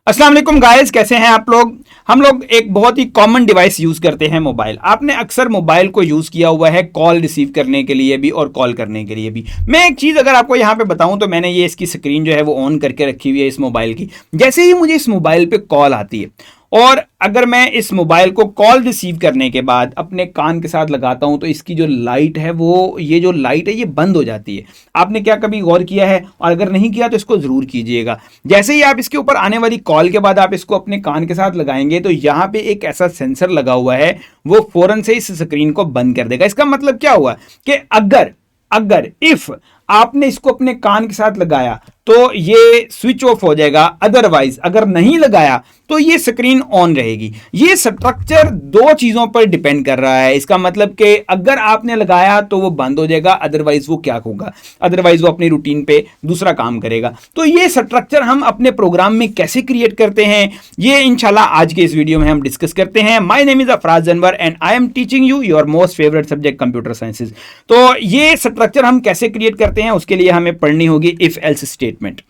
अस्सलाम वालेकुम गाइस, कैसे हैं आप लोग। हम लोग एक बहुत ही कॉमन डिवाइस यूज करते हैं मोबाइल। आपने अक्सर मोबाइल को यूज किया हुआ है कॉल रिसीव करने के लिए भी और कॉल करने के लिए भी। मैं एक चीज अगर आपको यहां पे बताऊं तो मैंने ये इसकी स्क्रीन जो है वो ऑन करके रखी हुई है इस मोबाइल की। जैसे ही मुझे इस मोबाइल पे कॉल आती है और अगर मैं इस मोबाइल को कॉल रिसीव करने के बाद अपने कान के साथ लगाता हूं तो इसकी जो लाइट है वो ये जो लाइट है ये बंद हो जाती है। आपने क्या कभी गौर किया है? और अगर नहीं किया तो इसको जरूर कीजिएगा। जैसे ही आप इसके ऊपर आने वाली कॉल के बाद आप इसको अपने कान के साथ लगाएंगे तो यहां पे एक ऐसा सेंसर लगा हुआ है, वो फौरन से इस स्क्रीन को बंद कर देगा। इसका मतलब क्या हुआ कि अगर अगर इफ आपने इसको अपने कान के साथ लगाया तो ये स्विच ऑफ हो जाएगा, अदरवाइज अगर नहीं लगाया तो ये स्क्रीन ऑन रहेगी। ये स्ट्रक्चर दो चीजों पर डिपेंड कर रहा है। इसका मतलब कि अगर आपने लगाया तो वो बंद हो जाएगा, अदरवाइज वो क्या होगा, अदरवाइज वो अपनी रूटीन पे दूसरा काम करेगा। तो ये स्ट्रक्चर हम अपने प्रोग्राम में कैसे क्रिएट करते हैं ये इंशाल्लाह आज के इस वीडियो में हम डिस्कस करते हैं। माय नेम इज अफराज जनवर and I am teaching you your most favourite subject computer sciences. तो ये स्ट्रक्चर हम कैसे क्रिएट करते हैं उसके लिए हमें पढ़नी होगी if else statement.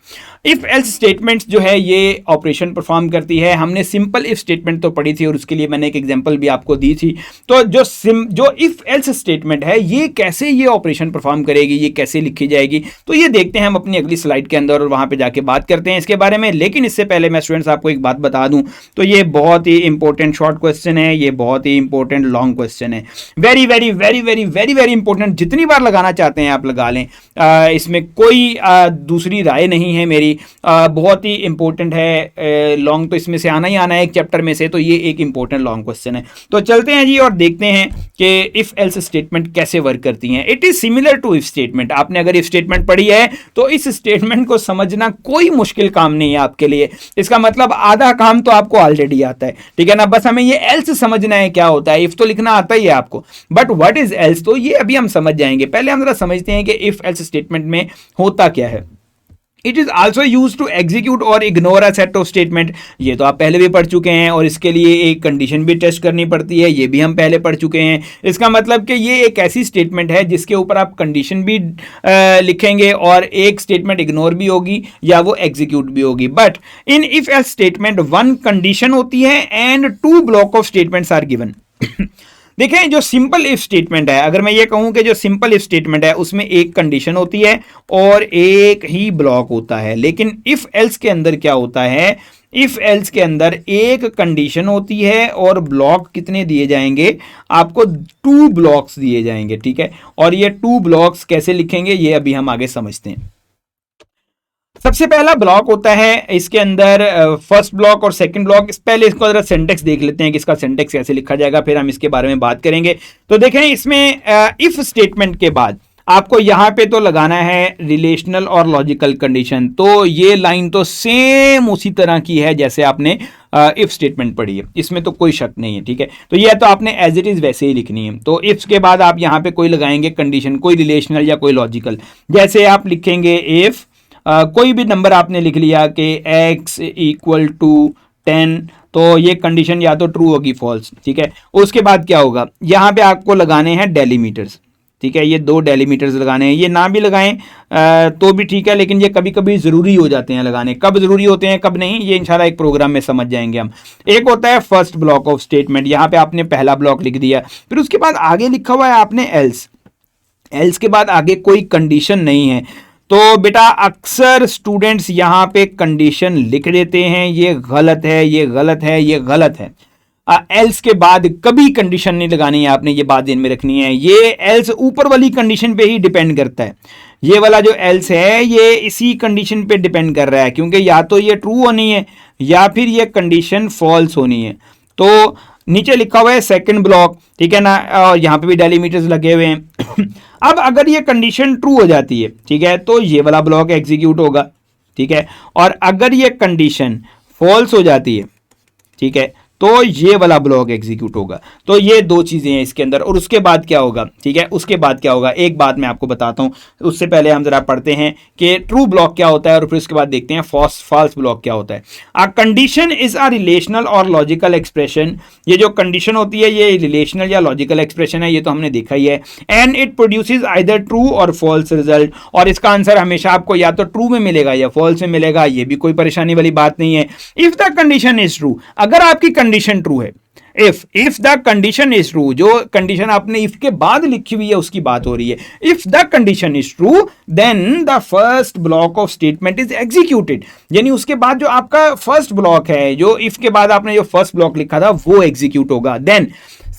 If else statement जो है ये ऑपरेशन परफॉर्म करती है। हमने सिंपल इफ स्टेटमेंट तो पढ़ी थी और उसके लिए मैंने एक एग्जांपल भी आपको दी थी। तो जो इफ एल्स स्टेटमेंट है ये कैसे ये ऑपरेशन परफॉर्म करेगी, ये कैसे लिखी जाएगी, तो ये देखते हैं हम अपनी अगली स्लाइड के अंदर और वहां पे जाके बात करते हैं इसके बारे में। लेकिन इससे पहले मैं स्टूडेंट्स आपको एक बात बता दूं, तो ये बहुत ही इंपॉर्टेंट शॉर्ट क्वेश्चन है, ये बहुत ही इंपॉर्टेंट लॉन्ग क्वेश्चन है। Very very very very very very important. जितनी बार लगाना चाहते हैं आप लगा लें, इसमें कोई दूसरी राय नहीं है मेरी। बहुत ही इंपॉर्टेंट है, लॉन्ग तो इसमें से आना ही आना है एक चैप्टर में से, तो ये एक इंपॉर्टेंट लॉन्ग क्वेश्चन है। तो चलते हैं जी और देखते हैं कि इफ एल्स स्टेटमेंट कैसे वर्क करती हैं। It is similar to if statement. आपने अगर इफ स्टेटमेंट पढ़ी है तो इस स्टेटमेंट को समझना कोई मुश्किल काम नहीं है आपके लिए। इसका मतलब आधा काम तो आपको ऑलरेडी आता है, ठीक है ना। बस हमें ये एल्स समझना है क्या होता है। इफ तो लिखना आता ही है आपको, बट व्हाट इज एल्स तो ये अभी हम समझ जाएंगे। पहले हम जरा समझते हैं कि इफ एल्स स्टेटमेंट में होता क्या है। It is also use to execute और ignore a set of statement. ये तो आप पहले भी पढ़ चुके हैं और इसके लिए एक कंडीशन भी टेस्ट करनी पड़ती है, ये भी हम पहले पढ़ चुके हैं। इसका मतलब कि ये एक ऐसी स्टेटमेंट है जिसके ऊपर आप कंडीशन भी लिखेंगे और एक स्टेटमेंट इग्नोर भी होगी या वो एग्जीक्यूट भी होगी। But in if else statement one condition होती है and two block of statements are given. देखें, जो सिंपल इफ स्टेटमेंट है, अगर मैं ये कहूं कि जो सिंपल इफ स्टेटमेंट है उसमें एक कंडीशन होती है और एक ही ब्लॉक होता है। लेकिन इफ एल्स के अंदर क्या होता है, इफ एल्स के अंदर एक कंडीशन होती है और ब्लॉक कितने दिए जाएंगे आपको, 2 ब्लॉक्स दिए जाएंगे, ठीक है। और ये 2 ब्लॉक्स कैसे लिखेंगे ये अभी हम आगे समझते हैं। सबसे पहला ब्लॉक होता है इसके अंदर फर्स्ट ब्लॉक और सेकंड ब्लॉक। पहले इसको जरा सिंटेक्स देख लेते हैं कि इसका सिंटेक्स कैसे लिखा जाएगा, फिर हम इसके बारे में बात करेंगे। तो देखें, इसमें इफ स्टेटमेंट के बाद आपको यहां पे तो लगाना है रिलेशनल और लॉजिकल कंडीशन। तो ये लाइन तो सेम उसी तरह की है जैसे आपने इफ स्टेटमेंट पढ़ी है, इसमें तो कोई शक नहीं है, ठीक है। तो ये तो आपने एज इट इज वैसे ही लिखनी है। तो इफ के बाद आप यहां पे कोई लगाएंगे कंडीशन, कोई रिलेशनल या कोई लॉजिकल। जैसे आप लिखेंगे इफ कोई भी नंबर आपने लिख लिया कि x इक्वल टू 10, तो ये कंडीशन या तो ट्रू होगी फॉल्स, ठीक है। उसके बाद क्या होगा, यहां पे आपको लगाने हैं डेलीमीटर्स, ठीक है। ये 2 डेलीमीटर्स लगाने हैं, ये ना भी लगाएं तो भी ठीक है, लेकिन ये कभी कभी जरूरी हो जाते हैं लगाने। कब जरूरी होते हैं कब नहीं, ये इंशाल्लाह एक प्रोग्राम में समझ जाएंगे हम। एक होता है फर्स्ट ब्लॉक ऑफ स्टेटमेंट, यहां पे आपने पहला ब्लॉक लिख दिया, फिर उसके बाद आगे लिखा हुआ है आपने एल्स। एल्स के बाद आगे कोई कंडीशन नहीं है। तो बेटा अक्सर स्टूडेंट्स यहां पे कंडीशन लिख देते हैं, ये गलत है, ये गलत है, ये गलत है। एल्स के बाद कभी कंडीशन नहीं लगानी है आपने, ये बात ध्यान में रखनी है। ये एल्स ऊपर वाली कंडीशन पे ही डिपेंड करता है। ये वाला जो एल्स है ये इसी कंडीशन पे डिपेंड कर रहा है, क्योंकि या तो ये ट्रू होनी है या फिर ये कंडीशन फॉल्स होनी है। तो नीचे लिखा हुआ है सेकंड ब्लॉक, ठीक है ना, और यहां पे भी डेलीमीटर्स लगे हुए हैं। अब अगर ये कंडीशन ट्रू हो जाती है, ठीक है, तो ये वाला ब्लॉक एग्जीक्यूट होगा, ठीक है। और अगर ये कंडीशन फॉल्स हो जाती है, ठीक है, तो ये वाला ब्लॉक एग्जीक्यूट होगा। तो ये दो चीजें हैं इसके अंदर। और उसके बाद क्या होगा, ठीक है, उसके बाद क्या होगा, एक बात मैं आपको बताता हूं, उससे पहले हम जरा पढ़ते हैं कि ट्रू ब्लॉक क्या होता है और फिर उसके बाद देखते हैं फॉल्स ब्लॉक क्या होता है। A condition is a relational और लॉजिकल एक्सप्रेशन। ये जो कंडीशन होती है ये रिलेशनल या लॉजिकल एक्सप्रेशन है, ये तो हमने देखा ही है। And it produces either true और फॉल्स रिजल्ट, और इसका आंसर हमेशा आपको या तो ट्रू में मिलेगा या फॉल्स में मिलेगा, ये भी कोई परेशानी वाली बात नहीं है। If the condition is true, अगर आपकी कंडीशन ट्रू है, if the condition is true, जो कंडीशन आपने इफ के बाद लिखी हुई है उसकी बात हो रही है, if the condition is true then the first block of statement is executed, यानी उसके बाद जो आपका फर्स्ट ब्लॉक है, जो इफ के बाद आपने जो फर्स्ट ब्लॉक लिखा था वो एग्जीक्यूट होगा। देन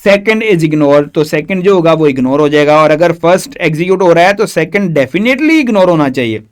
सेकंड इज इग्नोर, तो सेकंड जो होगा वो इग्नोर हो जाएगा, और अगर फर्स्ट एग्जीक्यूट हो रहा है तो सेकंड डेफिनेटली इग्नोर होना चाहिए।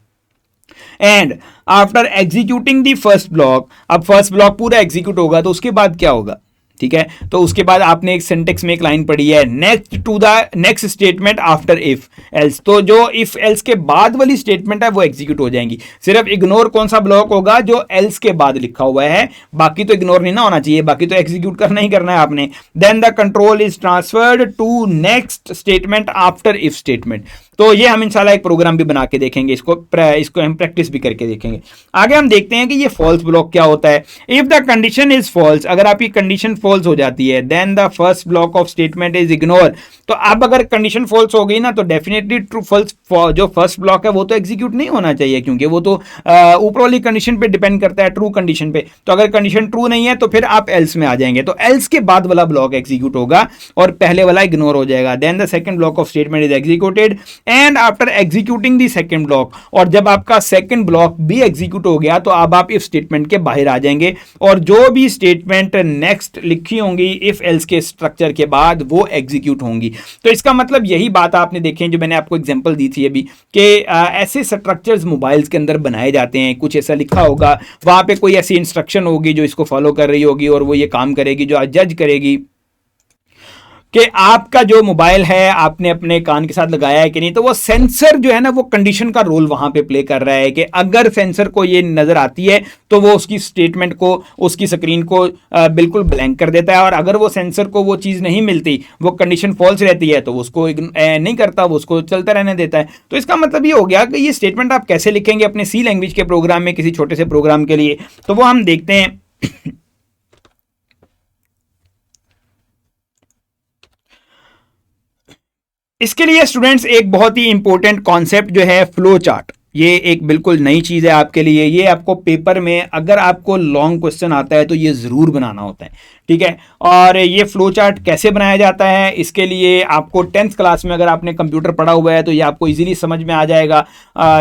And after executing the first block, अब फर्स्ट ब्लॉक पूरा एग्जीक्यूट होगा तो उसके बाद क्या होगा, ठीक है, तो उसके बाद आपने एक सेंटेक्स में एक लाइन पढ़ी है, next to the next statement after if else, तो जो इफ एल्स के बाद वाली स्टेटमेंट है वो एग्जीक्यूट हो जाएंगी। सिर्फ इग्नोर कौन सा ब्लॉक होगा, जो एल्स के बाद लिखा हुआ है, बाकी तो इग्नोर नहीं ना होना चाहिए, बाकी तो एग्जीक्यूट करना ही करना है आपने। Then the control is transferred to next statement after if statement. तो ये हम इंशाल्लाह एक प्रोग्राम भी बना के देखेंगे, इसको हम प्रैक्टिस भी करके देखेंगे। आगे हम देखते हैं कि ये फॉल्स ब्लॉक क्या होता है। If the condition is false, अगर आपकी कंडीशन फॉल्स हो जाती है, then the first block of statement is ignore, तो अब अगर कंडीशन फॉल्स हो गई ना तो डेफिनेटली ट्रू फॉल्स, जो फर्स्ट ब्लॉक है वो तो एग्जीक्यूट नहीं होना चाहिए, क्योंकि वो तो ऊपर वाली कंडीशन पे डिपेंड करता है, ट्रू कंडीशन पे। तो अगर कंडीशन ट्रू नहीं है तो फिर आप एल्स में आ जाएंगे, तो एल्स के बाद वाला ब्लॉक एग्जीक्यूट होगा और पहले वाला इग्नोर हो जाएगा। Then the second block of statement is executed and after executing the second block, और जब आपका सेकंड ब्लॉक भी एग्जीक्यूट हो गया तो अब आप इफ स्टेटमेंट के बाहर आ जाएंगे, और जो भी स्टेटमेंट नेक्स्ट लिखी होंगी इफ एल्स के स्ट्रक्चर के बाद वो एग्जीक्यूट होंगी। तो इसका मतलब यही बात आपने देखें जो मैंने आपको एग्जांपल दी थी अभी, कि ऐसे स्ट्रक्चर्स मोबाइल्स के अंदर बनाए जाते हैं, कुछ ऐसा लिखा होगा, वहां पे कोई ऐसी इंस्ट्रक्शन होगी जो इसको फॉलो कर रही होगी और वो ये काम करेगी, जो जज करेगी कि आपका जो मोबाइल है आपने अपने कान के साथ लगाया है कि नहीं। तो वो सेंसर जो है ना वो कंडीशन का रोल वहां पे प्ले कर रहा है कि अगर सेंसर को ये नजर आती है तो वो उसकी स्टेटमेंट को, उसकी स्क्रीन को बिल्कुल ब्लैंक कर देता है, और अगर वो सेंसर को वो चीज नहीं मिलती, वो कंडीशन फॉल्स रहती है, तो उसको नहीं करता, वो उसको चलता रहने देता है। तो इसका मतलब ये हो गया कि ये स्टेटमेंट आप कैसे लिखेंगे अपने सी लैंग्वेज के प्रोग्राम में, किसी छोटे से प्रोग्राम के लिए, तो वो हम देखते हैं। इसके लिए स्टूडेंट्स एक बहुत ही इंपॉर्टेंट कॉन्सेप्ट जो है फ्लो चार्ट, ये एक बिल्कुल नई चीज़ है आपके लिए। ये आपको पेपर में अगर आपको लॉन्ग क्वेश्चन आता है तो ये ज़रूर बनाना होता है, ठीक है। और ये फ्लो चार्ट कैसे बनाया जाता है, इसके लिए आपको 10th क्लास में अगर आपने कंप्यूटर पढ़ा हुआ है तो ये आपको इजीली समझ में आ जाएगा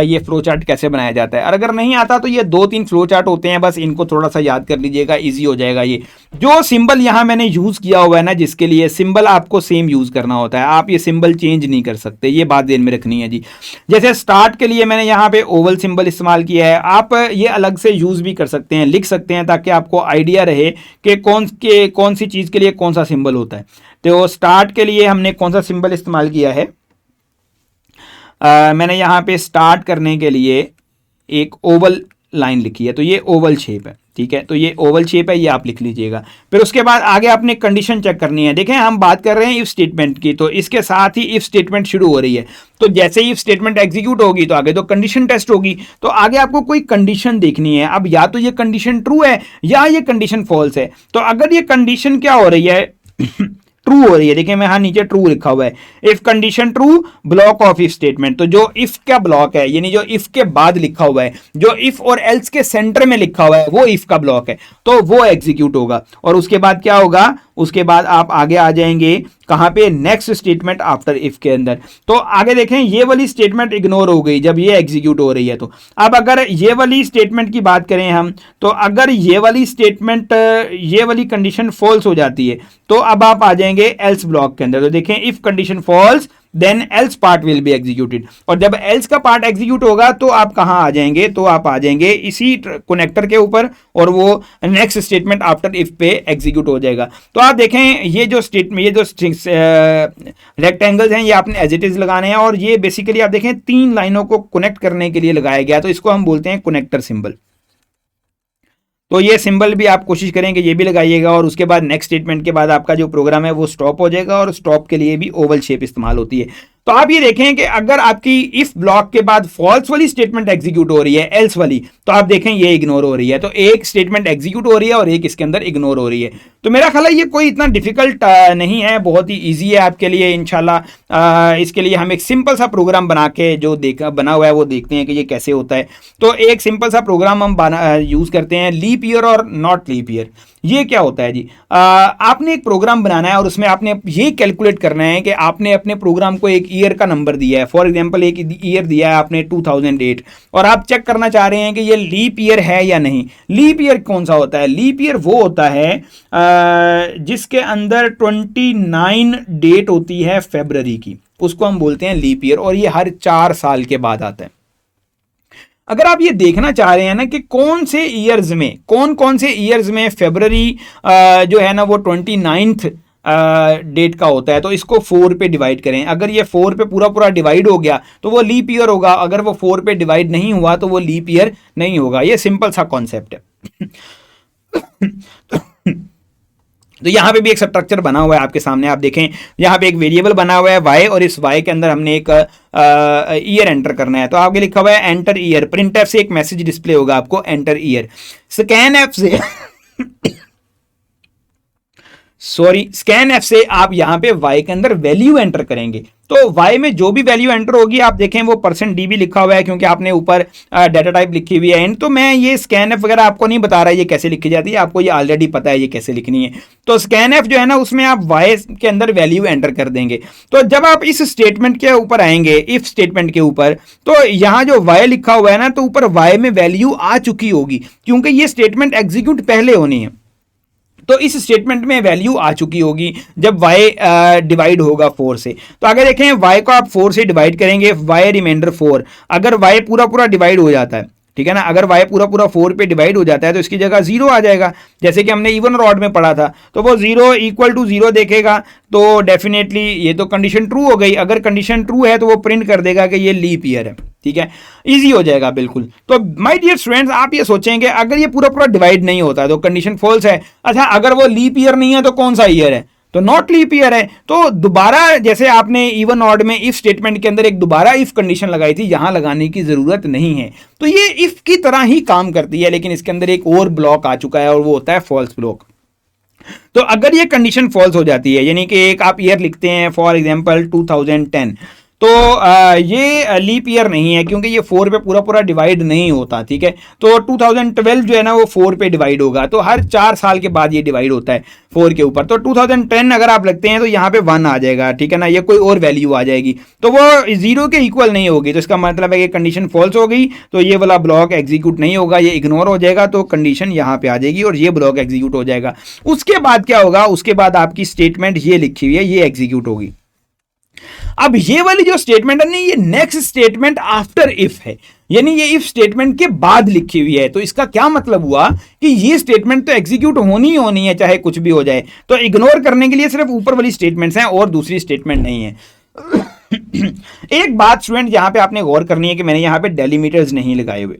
ये फ्लो चार्ट कैसे बनाया जाता है। और अगर नहीं आता तो ये 2-3 फ्लो चार्ट होते हैं, बस इनको थोड़ा सा याद कर लीजिएगा, ईजी हो जाएगा। ये जो सिंबल यहाँ मैंने यूज़ किया हुआ है ना, जिसके लिए सिंबल आपको सेम यूज़ करना होता है, आप ये सिंबल चेंज नहीं कर सकते, ये बात ध्यान में रखनी है जी। जैसे स्टार्ट के लिए मैंने यहाँ पे ओवल सिंबल इस्तेमाल किया है, आप ये अलग से यूज़ भी कर सकते हैं, लिख सकते हैं, ताकि आपको आइडिया रहे कि कौन सी चीज़ के लिए कौन सा सिंबल होता है। तो स्टार्ट के लिए हमने कौन सा सिंबल इस्तेमाल किया है, मैंने यहाँ पे स्टार्ट करने के लिए एक ओवल लाइन लिखी है, तो ये ओवल शेप है, ठीक है। तो ये ओवल शेप है, ये आप लिख लीजिएगा। फिर उसके बाद आगे आपने कंडीशन चेक करनी है। देखें हम बात कर रहे हैं इफ स्टेटमेंट की, तो इसके साथ ही इफ स्टेटमेंट शुरू हो रही है, तो जैसे ही इफ स्टेटमेंट एग्जीक्यूट होगी तो आगे तो कंडीशन टेस्ट होगी। तो आगे आपको कोई कंडीशन देखनी है, अब या तो ये कंडीशन ट्रू है या ये कंडीशन फॉल्स है। तो अगर ये कंडीशन क्या हो रही है ट्रू हो रही है, देखिए मैं यहाँ नीचे ट्रू लिखा हुआ है, if condition true block of if statement, तो जो इफ का ब्लॉक है, यानी जो इफ के बाद लिखा हुआ है, जो इफ और एल्स के सेंटर में लिखा हुआ है वो इफ का ब्लॉक है, तो वो एग्जीक्यूट होगा। और उसके बाद क्या होगा, उसके बाद आप आगे आ जाएंगे कहां पे, नेक्स्ट स्टेटमेंट आफ्टर इफ के अंदर। तो आगे देखें ये वाली स्टेटमेंट इग्नोर हो गई जब ये एग्जीक्यूट हो रही है। तो अब अगर ये वाली स्टेटमेंट की बात करें हम, तो अगर ये वाली स्टेटमेंट, ये वाली कंडीशन फॉल्स हो जाती है, तो अब आप आ जाएंगे एल्स ब्लॉक के अंदर। तो देखें if condition false then else part will be executed, और जब एल्स का पार्ट एग्जीक्यूट होगा तो आप कहां आ जाएंगे, तो आप आ जाएंगे इसी कनेक्टर के ऊपर, और वो नेक्स्ट स्टेटमेंट आफ्टर इफ पे एग्जीक्यूट हो जाएगा। तो आप देखें ये जो स्टेटमेंट, ये जो रेक्टेंगल्स हैं, ये आपने एज इट इज लगाने हैं, और ये बेसिकली आप देखें 3 लाइनों को कनेक्ट करने के लिए लगाया गया, तो इसको हम बोलते हैं कनेक्टर सिंबल। तो ये सिंबल भी आप कोशिश करेंगे ये भी लगाइएगा, और उसके बाद नेक्स्ट स्टेटमेंट के बाद आपका जो प्रोग्राम है वो स्टॉप हो जाएगा, और स्टॉप के लिए भी ओवल शेप इस्तेमाल होती है। तो आप ये देखें कि अगर आपकी इफ ब्लॉक के बाद फॉल्स वाली स्टेटमेंट एग्जीक्यूट हो रही है, एल्स वाली, तो आप देखें ये इग्नोर हो रही है। तो एक स्टेटमेंट एग्जीक्यूट हो रही है और एक इसके अंदर इग्नोर हो रही है। तो मेरा ख्याल है ये कोई इतना डिफिकल्ट नहीं है, बहुत ही ईजी है आपके लिए इंशाल्लाह। इसके लिए हम एक सिंपल सा प्रोग्राम बना के जो बना हुआ है वो देखते हैं कि ये कैसे होता है। तो एक सिंपल सा प्रोग्राम हम यूज करते हैं, लीप ईयर और नॉट लीप ईयर। ये क्या होता है जी, आपने एक प्रोग्राम बनाना है और उसमें आपने ये कैलकुलेट करना है कि आपने अपने प्रोग्राम को एक ईयर का नंबर दिया है। फॉर एग्जांपल एक ईयर दिया है आपने 2008, और आप चेक करना चाह रहे हैं कि ये लीप ईयर है या नहीं। लीप ईयर कौन सा होता है? लीप ईयर वो होता है जिसके अंदर 29 डेट होती है फरवरी की, उसको हम बोलते हैं लीप ईयर, और ये हर 4 साल के बाद आता है। अगर आप ये देखना चाह रहे हैं ना कि कौन से ईयर्स में, कौन से ईयर्स में फरवरी जो है ना वो 29th डेट का होता है, तो इसको 4 पे डिवाइड करें। अगर ये 4 पे पूरा डिवाइड हो गया तो वो लीप ईयर होगा, अगर वो 4 पे डिवाइड नहीं हुआ तो वो लीप ईयर नहीं होगा। ये सिंपल सा कॉन्सेप्ट है। तो यहाँ पे भी एक स्ट्रक्चर बना हुआ है आपके सामने, आप देखें यहाँ पे एक वेरिएबल बना हुआ है y, और इस y के अंदर हमने एक ईयर एंटर करना है। तो आगे लिखा हुआ है एंटर ईयर। प्रिंट एफ से एक मैसेज डिस्प्ले होगा आपको एंटर ईयर। स्कैन एफ से स्कैन एफ से आप यहां पे y के अंदर वैल्यू एंटर करेंगे। तो y में जो भी वैल्यू एंटर होगी, आप देखें वो %db लिखा हुआ है क्योंकि आपने ऊपर डाटा टाइप लिखी हुई है। तो मैं ये स्कैन एफ वगैरह आपको नहीं बता रहा ये कैसे लिखी जाती है, आपको ये ऑलरेडी पता है ये कैसे लिखनी है। तो स्कैन एफ जो है ना उसमें आप y के अंदर वैल्यू एंटर कर देंगे। तो जब आप इस स्टेटमेंट के ऊपर आएंगे, इफ स्टेटमेंट के ऊपर, तो यहां जो y लिखा हुआ है ना, तो ऊपर y में वैल्यू आ चुकी होगी क्योंकि ये स्टेटमेंट एग्जीक्यूट पहले होनी है। तो इस स्टेटमेंट में वैल्यू आ चुकी होगी जब y डिवाइड होगा 4 से। तो अगर देखें y को आप 4 से डिवाइड करेंगे, y रिमाइंडर 4, अगर y पूरा डिवाइड हो जाता है, ठीक है ना, अगर y पूरा 4 पे डिवाइड हो जाता है तो इसकी जगह 0 आ जाएगा, जैसे कि हमने इवन और ऑड में पढ़ा था। तो वो 0 इक्वल टू 0 देखेगा, तो डेफिनेटली ये तो कंडीशन ट्रू हो गई। अगर कंडीशन ट्रू है तो वो प्रिंट कर देगा कि ये लीप ईयर है, ठीक है, इजी हो जाएगा बिल्कुल। तो माय डियर स्टूडेंट्स, आप ये सोचेंगे अगर ये पूरा डिवाइड नहीं होता तो कंडीशन फॉल्स है। अच्छा, अगर वो लीप ईयर नहीं है तो कौन सा ईयर है? तो नॉट लीप ईयर है। तो दोबारा जैसे आपने इवन ऑड में इफ स्टेटमेंट के अंदर एक दोबारा इफ कंडीशन लगाई थी, यहां लगाने की जरूरत नहीं है। तो ये इफ की तरह ही काम करती है, लेकिन इसके अंदर एक और ब्लॉक आ चुका है और वो होता है फॉल्स ब्लॉक। तो अगर ये कंडीशन फॉल्स हो जाती है, यानी कि एक आप ईयर लिखते हैं फॉर एग्जांपल 2010, तो ये लीप ईयर नहीं है क्योंकि ये 4 पे पूरा डिवाइड नहीं होता, ठीक है। तो 2012 जो है ना वो 4 पे डिवाइड होगा, तो हर 4 साल के बाद ये डिवाइड होता है 4 के ऊपर। तो 2010 अगर आप लगते हैं तो यहाँ पे 1 आ जाएगा, ठीक है ना, ये कोई और वैल्यू आ जाएगी, तो वो 0 के इक्वल नहीं होगी। तो इसका मतलब है कि कंडीशन फॉल्स हो गई, तो ये वाला ब्लॉक एग्जीक्यूट नहीं होगा, ये इग्नोर हो जाएगा, तो कंडीशन यहाँ पे आ जाएगी और ये ब्लॉक एग्जीक्यूट हो जाएगा। उसके बाद क्या होगा? उसके बाद आपकी स्टेटमेंट ये लिखी हुई है, ये एग्जीक्यूट होगी। अब ये वाली जो स्टेटमेंट है ना, ये नेक्स्ट स्टेटमेंट आफ्टर इफ है, यानी ये इफ स्टेटमेंट के बाद लिखी हुई है। तो इसका क्या मतलब हुआ कि ये स्टेटमेंट तो एग्जीक्यूट होनी ही होनी है चाहे कुछ भी हो जाए। तो इग्नोर करने के लिए सिर्फ ऊपर वाली स्टेटमेंट्स हैं और दूसरी स्टेटमेंट नहीं है। एक बात स्टूडेंट यहां पे आपने गौर करनी है कि मैंने यहां पे डेलीमीटर्स नहीं लगाए हुए,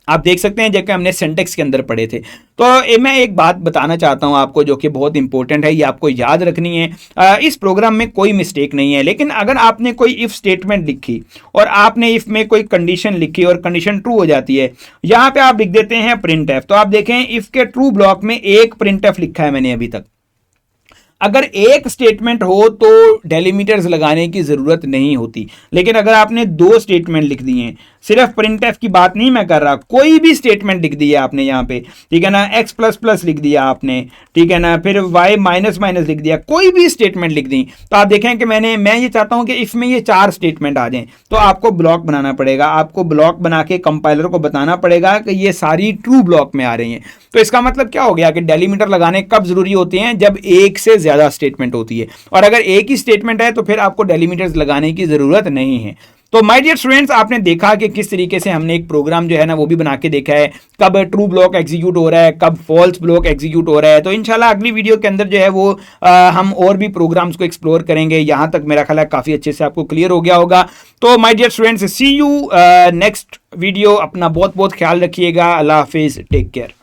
आप देख सकते हैं जैसे हमने सिंटेक्स के अंदर पढ़े थे। तो मैं एक बात बताना चाहता हूं आपको जो कि बहुत इंपॉर्टेंट है, ये आपको याद रखनी है। इस प्रोग्राम में कोई मिस्टेक नहीं है, लेकिन अगर आपने कोई इफ स्टेटमेंट लिखी और आपने इफ में कोई कंडीशन लिखी और कंडीशन ट्रू हो जाती है, यहां पे आप लिख देते हैं प्रिंट एफ। तो आप देखें इफ के ट्रू ब्लॉक में एक प्रिंट एफ लिखा है मैंने अभी तक। अगर एक स्टेटमेंट हो तो डेलीमीटर्स लगाने की जरूरत नहीं होती, लेकिन अगर आपने 2 स्टेटमेंट लिख दिए हैं, सिर्फ प्रिंट एफ की बात नहीं मैं कर रहा, कोई भी स्टेटमेंट लिख दी है आपने यहाँ पे, ठीक है ना, एक्स प्लस प्लस लिख दिया आपने, ठीक है ना, फिर वाई माइनस माइनस लिख दिया, कोई भी स्टेटमेंट लिख दी, तो आप देखें कि मैं ये चाहता हूं कि इसमें ये 4 स्टेटमेंट आ जाएं, तो आपको ब्लॉक बनाना पड़ेगा, आपको ब्लॉक बना के कंपाइलर को बताना पड़ेगा कि ये सारी ट्रू ब्लॉक में आ रही हैं। तो इसका मतलब क्या हो गया कि डेलीमीटर लगाने कब जरूरी होते हैं? जब एक से ज्यादा स्टेटमेंट होती है, और अगर एक ही स्टेटमेंट है तो फिर आपको डेलीमीटर्स लगाने की जरूरत नहीं है। तो माय डियर स्टूडेंट्स, आपने देखा कि किस तरीके से हमने एक प्रोग्राम जो है ना वो भी बना के देखा है, कब ट्रू ब्लॉक एग्जीक्यूट हो रहा है, कब फॉल्स ब्लॉक एग्जीक्यूट हो रहा है। तो इंशाल्लाह अगली वीडियो के अंदर जो है वो हम और भी प्रोग्राम्स को एक्सप्लोर करेंगे। यहां तक मेरा ख्याल है काफी अच्छे से आपको क्लियर हो गया होगा। तो my dear students, see you next video. अपना बहुत बहुत ख्याल रखिएगा। अल्लाह हाफिज, टेक केयर।